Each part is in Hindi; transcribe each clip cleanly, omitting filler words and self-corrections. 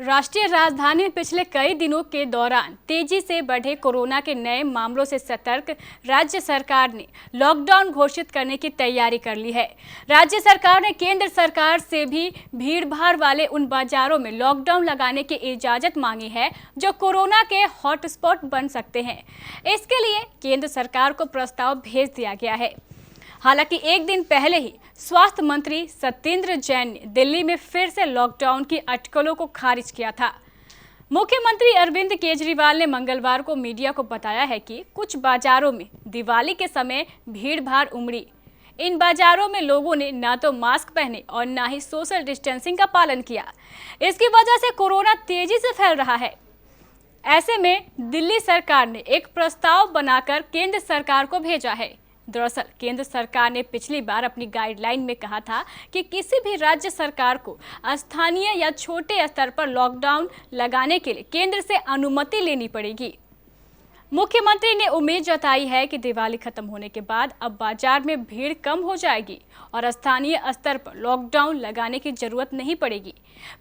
राष्ट्रीय राजधानी में पिछले कई दिनों के दौरान तेजी से बढ़े कोरोना के नए मामलों से सतर्क राज्य सरकार ने लॉकडाउन घोषित करने की तैयारी कर ली है। राज्य सरकार ने केंद्र सरकार से भी भीड़भाड़ वाले उन बाजारों में लॉकडाउन लगाने की इजाजत मांगी है जो कोरोना के हॉटस्पॉट बन सकते हैं। इसके लिए केंद्र सरकार को प्रस्ताव भेज दिया गया है। हालांकि एक दिन पहले ही स्वास्थ्य मंत्री सत्येंद्र जैन ने दिल्ली में फिर से लॉकडाउन की अटकलों को खारिज किया था। मुख्यमंत्री अरविंद केजरीवाल ने मंगलवार को मीडिया को बताया है कि कुछ बाजारों में दिवाली के समय भीड़-भाड़ उमड़ी। इन बाजारों में लोगों ने ना तो मास्क पहने और ना ही सोशल डिस्टेंसिंग का पालन किया। इसकी वजह से कोरोना तेजी से फैल रहा है। ऐसे में दिल्ली सरकार ने एक प्रस्ताव बनाकर केंद्र सरकार को भेजा है। दरअसल केंद्र सरकार ने पिछली बार अपनी गाइडलाइन में कहा था कि किसी भी राज्य सरकार को स्थानीय या छोटे स्तर पर लॉकडाउन लगाने के लिए केंद्र से अनुमति लेनी पड़ेगी। मुख्यमंत्री ने उम्मीद जताई है कि दिवाली खत्म होने के बाद अब बाजार में भीड़ कम हो जाएगी और स्थानीय स्तर पर लॉकडाउन लगाने की जरूरत नहीं पड़ेगी।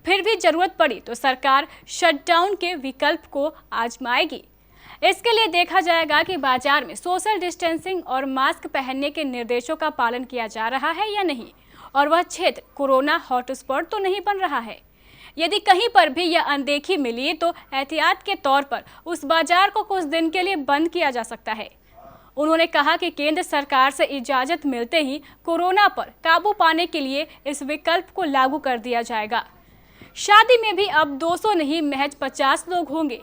फिर भी जरूरत पड़ी तो सरकार शटडाउन के विकल्प को आजमाएगी। इसके लिए देखा जाएगा कि बाजार में सोशल डिस्टेंसिंग और मास्क पहनने के निर्देशों का पालन किया जा रहा है या नहीं, और वह क्षेत्र कोरोना हॉटस्पॉट तो नहीं बन रहा है। यदि कहीं पर भी यह अनदेखी मिली तो एहतियात के तौर पर उस बाजार को कुछ दिन के लिए बंद किया जा सकता है। उन्होंने कहा कि केंद्र सरकार से इजाजत मिलते ही कोरोना पर काबू पाने के लिए इस विकल्प को लागू कर दिया जाएगा। शादी में भी अब 200 नहीं महज 50 लोग होंगे।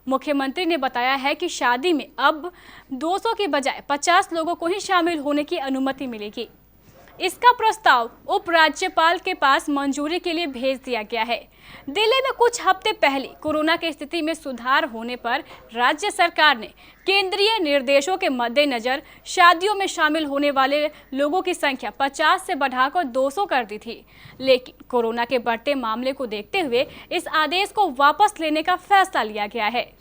मुख्यमंत्री ने बताया है कि शादी में अब 200 के बजाय 50 लोगों को ही शामिल होने की अनुमति मिलेगी। इसका प्रस्ताव उपराज्यपाल के पास मंजूरी के लिए भेज दिया गया है। दिल्ली में कुछ हफ्ते पहले कोरोना की स्थिति में सुधार होने पर राज्य सरकार ने केंद्रीय निर्देशों के मद्देनजर शादियों में शामिल होने वाले लोगों की संख्या 50 से बढ़ाकर 200 कर दी थी। लेकिन कोरोना के बढ़ते मामले को देखते हुए इस आदेश को वापस लेने का फैसला लिया गया है।